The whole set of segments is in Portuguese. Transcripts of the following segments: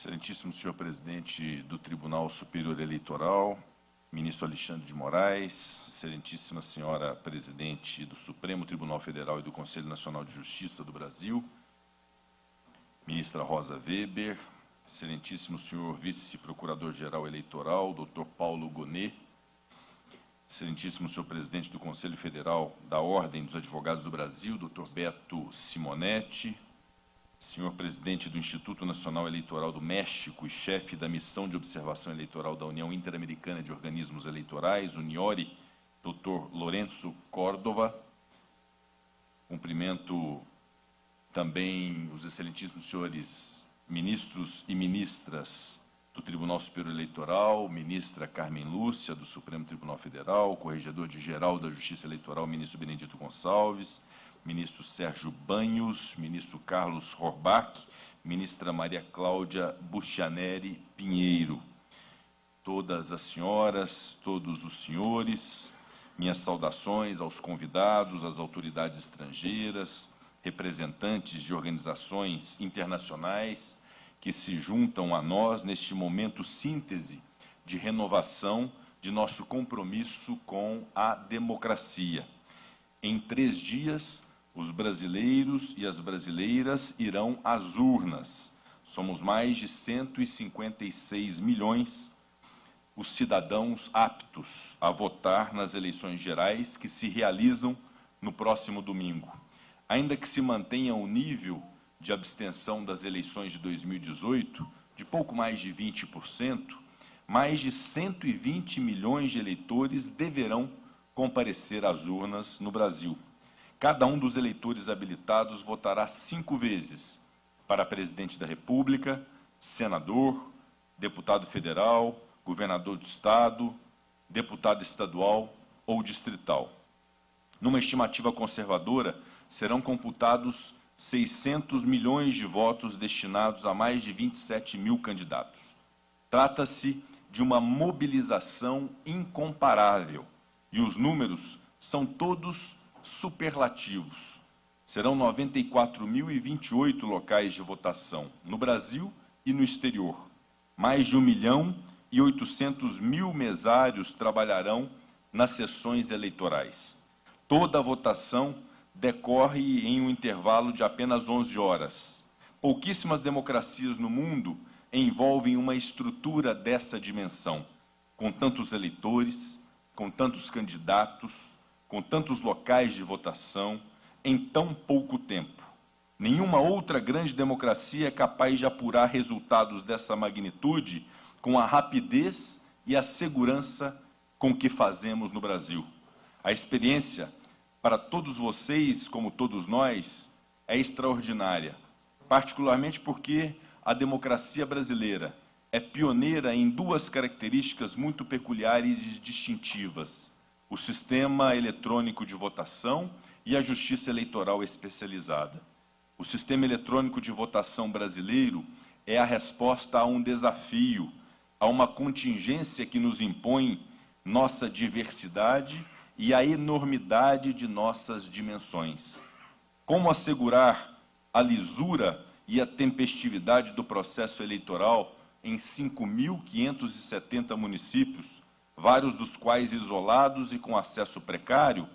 Excelentíssimo senhor presidente do Tribunal Superior Eleitoral, ministro Alexandre de Moraes, excelentíssima senhora presidente do Supremo Tribunal Federal e do Conselho Nacional de Justiça do Brasil, ministra Rosa Weber, excelentíssimo senhor vice-procurador-geral eleitoral, doutor Paulo Gonet, excelentíssimo senhor presidente do Conselho Federal da Ordem dos Advogados do Brasil, doutor Beto Simonetti, senhor presidente do Instituto Nacional Eleitoral do México e chefe da Missão de Observação Eleitoral da União Interamericana de Organismos Eleitorais, UNIORE, doutor Lourenço Córdova. Cumprimento também os excelentíssimos senhores ministros e ministras do Tribunal Superior Eleitoral, ministra Carmen Lúcia, do Supremo Tribunal Federal, corregedor-geral da Justiça Eleitoral, ministro Benedito Gonçalves, ministro Sérgio Banhos, ministro Carlos Horbach, ministra Maria Cláudia Buchianeri Pinheiro. Todas as senhoras, todos os senhores, minhas saudações aos convidados, às autoridades estrangeiras, representantes de organizações internacionais que se juntam a nós neste momento síntese de renovação de nosso compromisso com a democracia. Em 3 dias, os brasileiros e as brasileiras irão às urnas. Somos mais de 156 milhões os cidadãos aptos a votar nas eleições gerais que se realizam no próximo domingo. Ainda que se mantenha o nível de abstenção das eleições de 2018, de pouco mais de 20%, mais de 120 milhões de eleitores deverão comparecer às urnas no Brasil. Cada um dos eleitores habilitados votará 5 vezes para presidente da República, senador, deputado federal, governador do estado, deputado estadual ou distrital. Numa estimativa conservadora, serão computados 600 milhões de votos destinados a mais de 27 mil candidatos. Trata-se de uma mobilização incomparável e os números são todos superlativos. Serão 94.028 locais de votação no Brasil e no exterior. Mais de 1.800.000 mesários trabalharão nas sessões eleitorais. Toda a votação decorre em um intervalo de apenas 11 horas. Pouquíssimas democracias no mundo envolvem uma estrutura dessa dimensão, com tantos eleitores, com tantos candidatos, com tantos locais de votação, em tão pouco tempo. Nenhuma outra grande democracia é capaz de apurar resultados dessa magnitude com a rapidez e a segurança com que fazemos no Brasil. A experiência, para todos vocês, como todos nós, é extraordinária, particularmente porque a democracia brasileira é pioneira em 2 características muito peculiares e distintivas: o sistema eletrônico de votação e a justiça eleitoral especializada. O sistema eletrônico de votação brasileiro é a resposta a um desafio, a uma contingência que nos impõe nossa diversidade e a enormidade de nossas dimensões. Como assegurar a lisura e a tempestividade do processo eleitoral em 5.570 municípios, vários dos quais isolados e com acesso precário?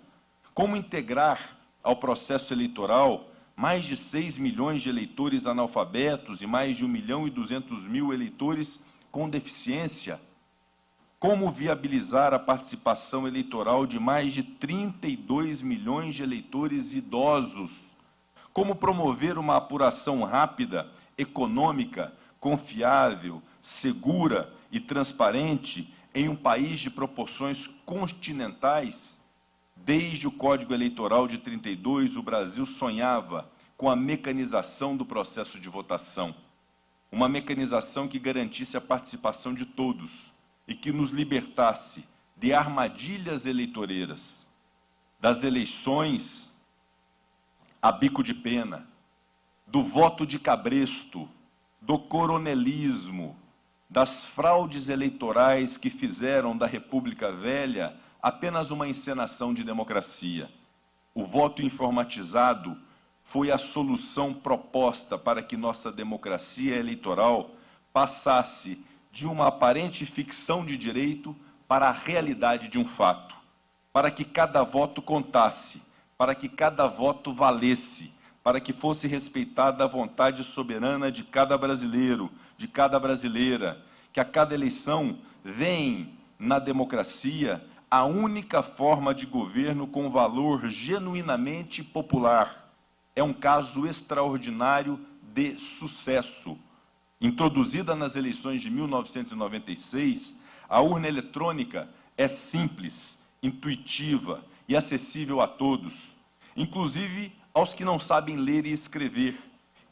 Como integrar ao processo eleitoral mais de 6 milhões de eleitores analfabetos e mais de 1.200.000 eleitores com deficiência? Como viabilizar a participação eleitoral de mais de 32 milhões de eleitores idosos? Como promover uma apuração rápida, econômica, confiável, segura e transparente em um país de proporções continentais? Desde o Código Eleitoral de 32, o Brasil sonhava com a mecanização do processo de votação. Uma mecanização que garantisse a participação de todos e que nos libertasse de armadilhas eleitoreiras, das eleições a bico de pena, do voto de cabresto, do coronelismo, das fraudes eleitorais que fizeram da República Velha apenas uma encenação de democracia. O voto informatizado foi a solução proposta para que nossa democracia eleitoral passasse de uma aparente ficção de direito para a realidade de um fato, para que cada voto contasse, para que cada voto valesse, para que fosse respeitada a vontade soberana de cada brasileiro, de cada brasileira, que a cada eleição vem na democracia a única forma de governo com valor genuinamente popular. É um caso extraordinário de sucesso. Introduzida nas eleições de 1996, a urna eletrônica é simples, intuitiva e acessível a todos, inclusive aos que não sabem ler e escrever,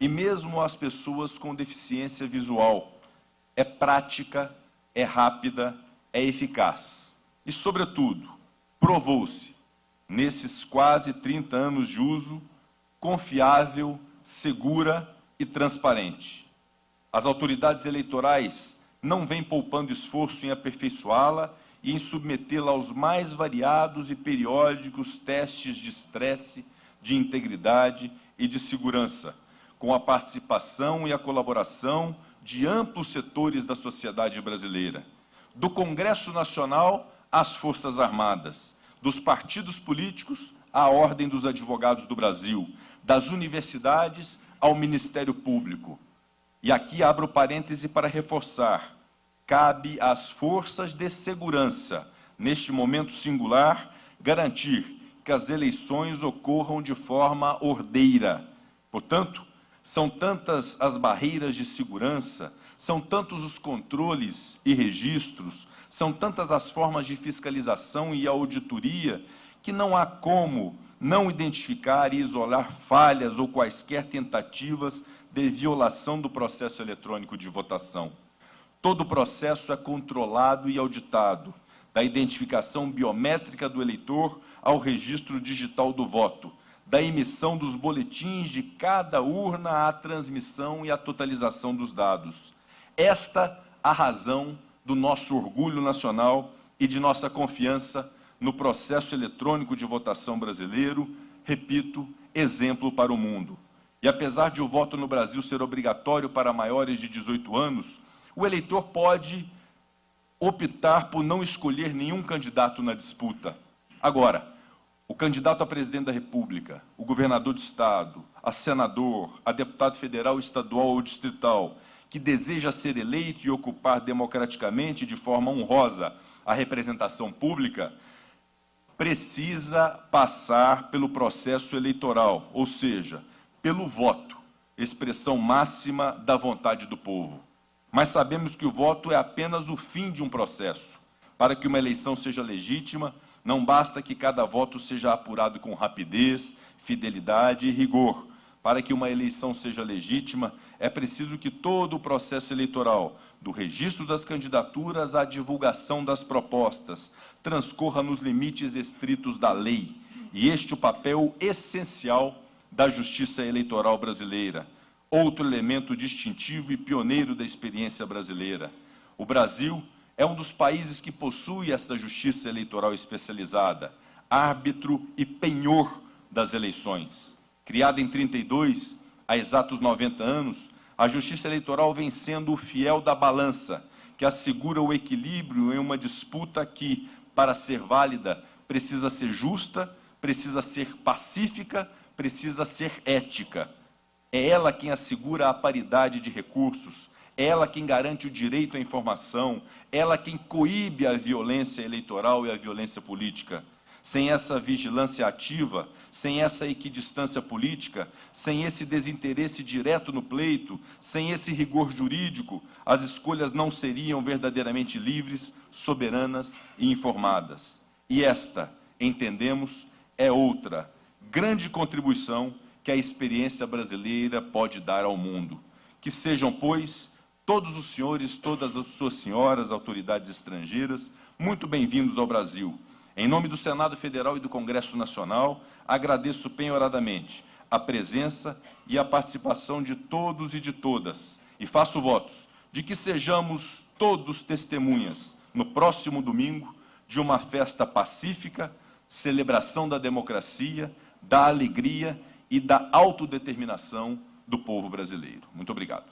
e mesmo às pessoas com deficiência visual. É prática, é rápida, é eficaz. E, sobretudo, provou-se, nesses quase 30 anos de uso, confiável, segura e transparente. As autoridades eleitorais não vêm poupando esforço em aperfeiçoá-la e em submetê-la aos mais variados e periódicos testes de estresse, de integridade e de segurança, com a participação e a colaboração de amplos setores da sociedade brasileira, do Congresso Nacional às Forças Armadas, dos partidos políticos à Ordem dos Advogados do Brasil, das universidades ao Ministério Público. E aqui abro parêntese para reforçar: cabe às forças de segurança, neste momento singular, garantir que as eleições ocorram de forma ordeira. Portanto, são tantas as barreiras de segurança, são tantos os controles e registros, são tantas as formas de fiscalização e auditoria, que não há como não identificar e isolar falhas ou quaisquer tentativas de violação do processo eletrônico de votação. Todo o processo é controlado e auditado, da identificação biométrica do eleitor ao registro digital do voto, da emissão dos boletins de cada urna à transmissão e à totalização dos dados. Esta a razão do nosso orgulho nacional e de nossa confiança no processo eletrônico de votação brasileiro, repito, exemplo para o mundo. E apesar de o voto no Brasil ser obrigatório para maiores de 18 anos, o eleitor pode optar por não escolher nenhum candidato na disputa. Agora, o candidato a presidente da República, o governador do Estado, a senador, a deputado federal, estadual ou distrital, que deseja ser eleito e ocupar democraticamente, de forma honrosa, a representação pública, precisa passar pelo processo eleitoral, ou seja, pelo voto, expressão máxima da vontade do povo. Mas sabemos que o voto é apenas o fim de um processo. Para que uma eleição seja legítima, não basta que cada voto seja apurado com rapidez, fidelidade e rigor. Para que uma eleição seja legítima, é preciso que todo o processo eleitoral, do registro das candidaturas à divulgação das propostas, transcorra nos limites estritos da lei. E este é o papel essencial da Justiça Eleitoral brasileira, outro elemento distintivo e pioneiro da experiência brasileira. O Brasil é um dos países que possui essa Justiça Eleitoral especializada, árbitro e penhor das eleições. Criada em 32, há exatos 90 anos, a Justiça Eleitoral vem sendo o fiel da balança, que assegura o equilíbrio em uma disputa que, para ser válida, precisa ser justa, precisa ser pacífica, precisa ser ética. É ela quem assegura a paridade de recursos, é ela quem garante o direito à informação, ela quem coíbe a violência eleitoral e a violência política. Sem essa vigilância ativa, sem essa equidistância política, sem esse desinteresse direto no pleito, sem esse rigor jurídico, as escolhas não seriam verdadeiramente livres, soberanas e informadas. E esta, entendemos, é outra grande contribuição que a experiência brasileira pode dar ao mundo. Que sejam, pois, todos os senhores, todas as suas senhoras, autoridades estrangeiras, muito bem-vindos ao Brasil. Em nome do Senado Federal e do Congresso Nacional, agradeço penhoradamente a presença e a participação de todos e de todas, e faço votos de que sejamos todos testemunhas, no próximo domingo, de uma festa pacífica, celebração da democracia, da alegria e da autodeterminação do povo brasileiro. Muito obrigado.